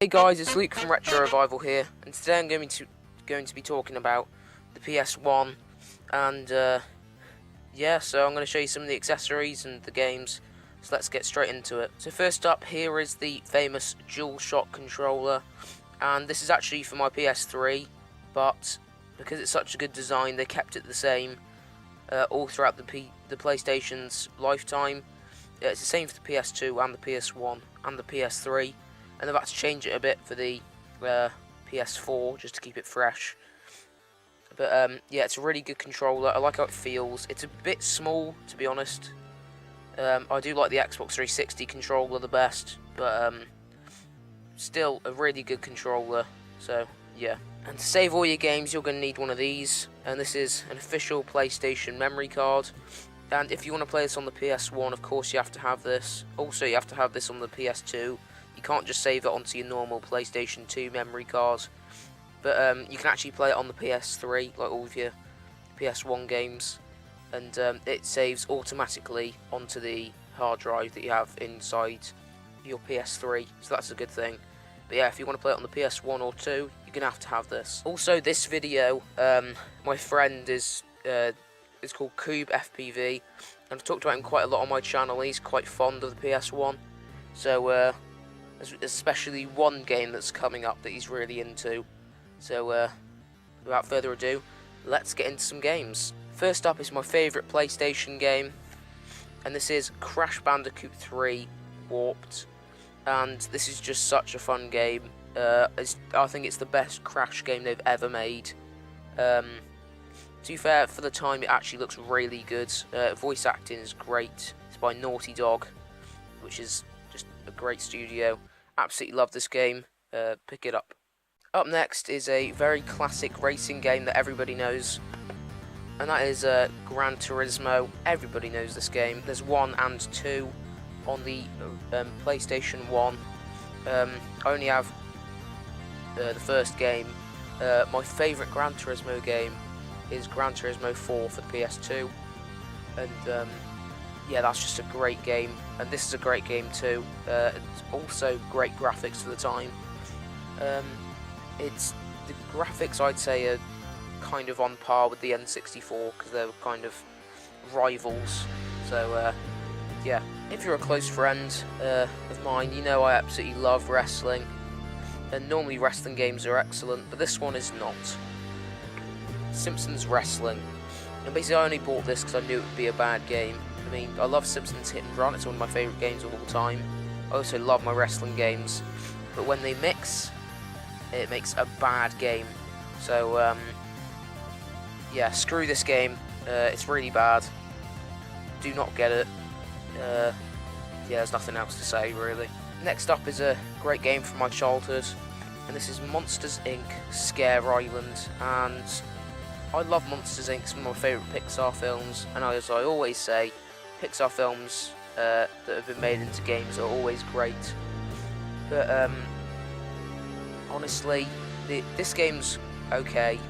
Hey guys, it's Luke from RetroRevival here, and today I'm going to be talking about the PS1, and yeah, so I'm going to show you some of the accessories and the games, so let's get straight into it. So first up, here is the famous DualShock controller, and this is actually for my PS3, but because it's such a good design, they kept it the same all throughout the PlayStation's lifetime. It's the same for the PS2 and the PS1 and the PS3. And they've had to change it a bit for the PS4 just to keep it fresh. But yeah, it's a really good controller. I like how it feels. It's a bit small, to be honest. I do like the Xbox 360 controller the best, but still a really good controller. So yeah. And to save all your games, you're going to need one of these. And this is an official PlayStation memory card. And if you want to play this on the PS1, of course you have to have this. Also, you have to have this on the PS2. You can't just save it onto your normal PlayStation 2 memory card, but you can actually play it on the PS3, like all of your PS1 games, and it saves automatically onto the hard drive that you have inside your PS3, so that's a good thing. But yeah, if you want to play it on the PS1 or 2, you're going to have this. Also, this video, my friend is called Cube FPV, and I've talked about him quite a lot on my channel. He's quite fond of the PS1, so there's especially one game that's coming up that he's really into. So without further ado, let's get into some games. First up is my favourite PlayStation game, and this is Crash Bandicoot 3 Warped. And this is just such a fun game. I think it's the best Crash game they've ever made. To be fair, for the time it actually looks really good. Voice acting is great. It's by Naughty Dog, which is just a great studio. Absolutely love this game. Pick it up. Up next is a very classic racing game that everybody knows, and that is Gran Turismo. Everybody knows this game. There's 1 and 2 on the PlayStation 1. I only have the first game. My favourite Gran Turismo game is Gran Turismo 4 for the PS2, and yeah, that's just a great game, and this is a great game too. It's also great graphics for the time. It's the graphics, I'd say, are kind of on par with the N64 because they're kind of rivals. So yeah, if you're a close friend of mine, you know I absolutely love wrestling, and normally wrestling games are excellent, but this one is not. Simpsons Wrestling, and basically I only bought this because I knew it would be a bad game. I mean, I love Simpsons Hit and Run, it's one of my favourite games of all time. I also love my wrestling games, but when they mix, it makes a bad game. So, yeah, screw this game, it's really bad. Do not get it. Yeah, there's nothing else to say, really. Next up is a great game from my childhood, and this is Monsters Inc. Scare Island, and I love Monsters Inc. It's one of my favourite Pixar films, and as I always say, Pixar films that have been made into games are always great. But honestly, this game's okay.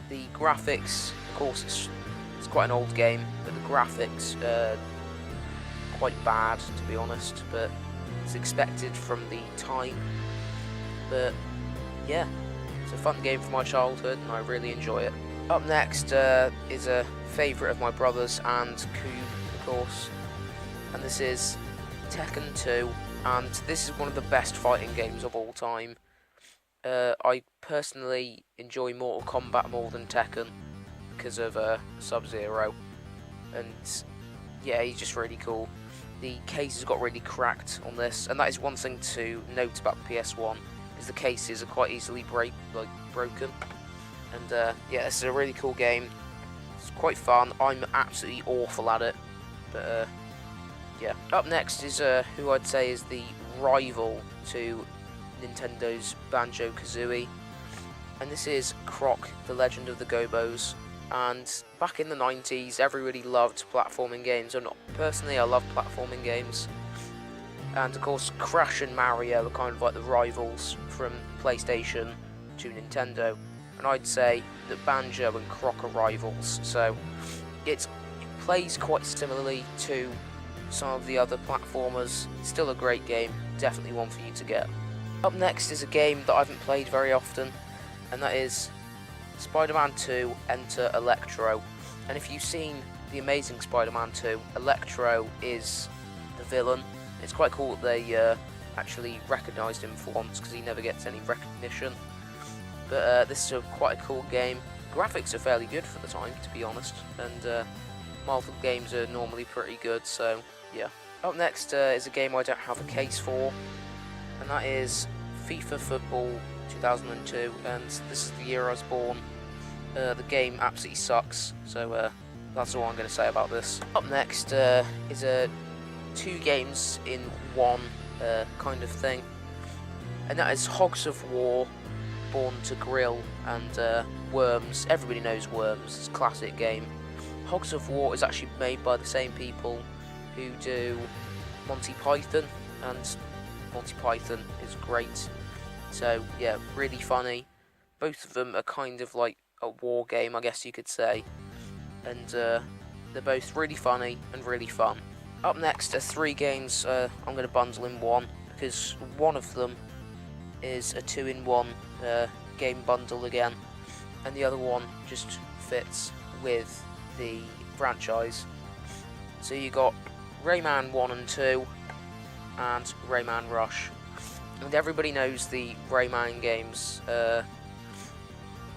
The graphics, of course, it's quite an old game, but the graphics are quite bad, to be honest. But it's expected from the time. But yeah, it's a fun game from my childhood, and I really enjoy it. Up next is a favourite of my brother's and Cube, of course, and this is Tekken 2, and this is one of the best fighting games of all time. I personally enjoy Mortal Kombat more than Tekken because of Sub-Zero, and yeah, he's just really cool. The case has got really cracked on this, and that is one thing to note about the PS1, is the cases are quite easily broken. And yeah, this is a really cool game. It's quite fun. I'm absolutely awful at it, but yeah. Up next is who I'd say is the rival to Nintendo's Banjo-Kazooie, and this is Croc, the Legend of the Gobos. And back in the 90s, everybody loved platforming games, and personally, I love platforming games. And of course, Crash and Mario are kind of like the rivals from PlayStation to Nintendo. And I'd say that Banjo and Croc are rivals, so it plays quite similarly to some of the other platformers. It's still a great game. definitely one for you to get. Up next is a game that I haven't played very often, and that is Spider-Man 2 Enter Electro. And if you've seen The Amazing Spider-Man 2, Electro is the villain. It's quite cool that they actually recognised him for once, because he never gets any recognition. But this is quite a cool game. Graphics are fairly good for the time, to be honest, and Marvel games are normally pretty good, so yeah. Up next is a game I don't have a case for, and that is FIFA Football 2002, and this is the year I was born. The game absolutely sucks, so that's all I'm going to say about this. Up next is two games in one kind of thing, and that is Hogs of War, Born to Grill, and Worms. Everybody knows Worms, it's a classic game. Hogs of War is actually made by the same people who do Monty Python, and Monty Python is great. So yeah, really funny. Both of them are kind of like a war game, I guess you could say, and they're both really funny and really fun. Up next are three games I'm going to bundle in one, because one of them is a 2-in-1 game bundle again, and the other one just fits with the franchise. So you got Rayman 1 and 2 and Rayman Rush, and everybody knows the Rayman games.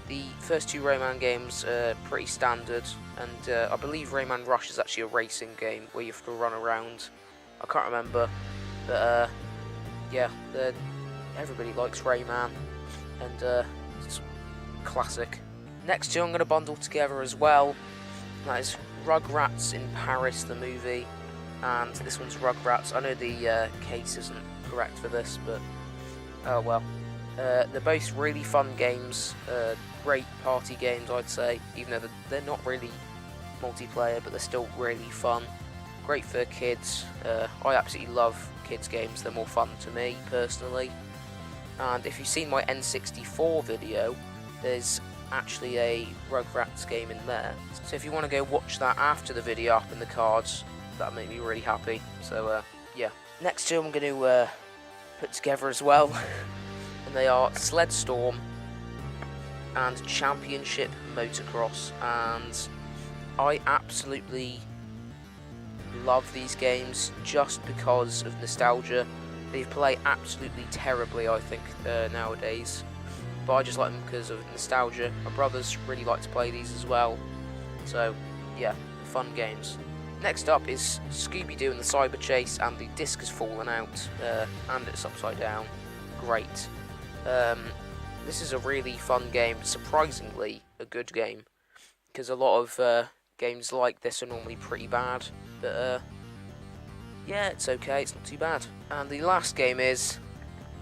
The first two Rayman games are pretty standard, and I believe Rayman Rush is actually a racing game where you have to run around. I can't remember, but yeah, everybody likes Rayman, and it's classic. Next two I'm going to bundle together as well. That is Rugrats in Paris, the movie, and this one's Rugrats. I know the case isn't correct for this, but oh well. They're both really fun games, great party games, I'd say, even though they're not really multiplayer, but they're still really fun. Great for kids. I absolutely love kids games, they're more fun to me, personally. And if you've seen my N64 video, there's actually a Rugrats game in there. So if you want to go watch that after the video up in the cards, that'll make me really happy. So yeah. Next two I'm going to put together as well. And they are Sled Storm and Championship Motocross, and I absolutely love these games just because of nostalgia. They play absolutely terribly, I think, nowadays, but I just like them because of nostalgia. My brothers really like to play these as well, so yeah, fun games. Next up is Scooby-Doo and the Cyber Chase, and the disc has fallen out, and it's upside down. Great. This is a really fun game, surprisingly a good game, because a lot of games like this are normally pretty bad, but yeah, it's okay, it's not too bad. And the last game is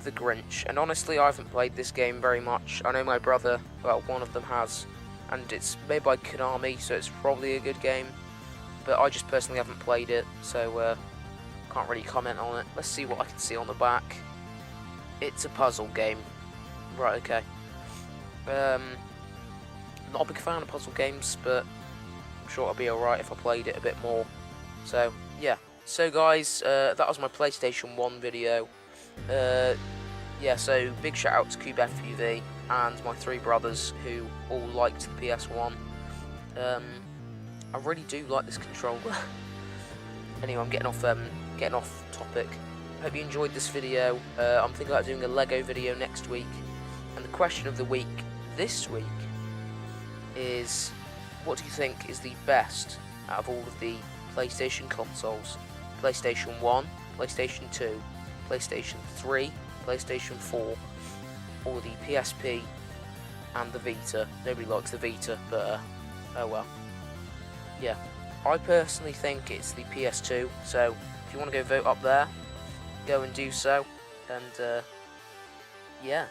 The Grinch, and honestly I haven't played this game very much. I know my brother, well, one of them has, and it's made by Konami, so it's probably a good game, but I just personally haven't played it, so can't really comment on it. Let's see what I can see on the back. It's a puzzle game. Right, okay. Not a big fan of puzzle games, but I'm sure it'll be alright if I played it a bit more. So, yeah. So guys, that was my PlayStation 1 video. Yeah, so big shout out to CubeFUV and my three brothers who all liked the PS1. I really do like this controller. Anyway, I'm getting off topic. Hope you enjoyed this video. I'm thinking about doing a Lego video next week. And the question of the week this week is, what do you think is the best out of all of the PlayStation consoles? PlayStation 1, PlayStation 2, PlayStation 3, PlayStation 4, or the PSP and the Vita? Nobody likes the Vita, but oh well. Yeah, I personally think it's the PS2, so if you want to go vote up there, go and do so. And yeah,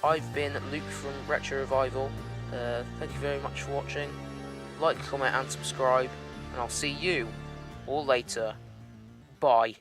I've been Luke from RetroRevival. Thank you very much for watching. Like, comment and subscribe, and I'll see you all later. Bye.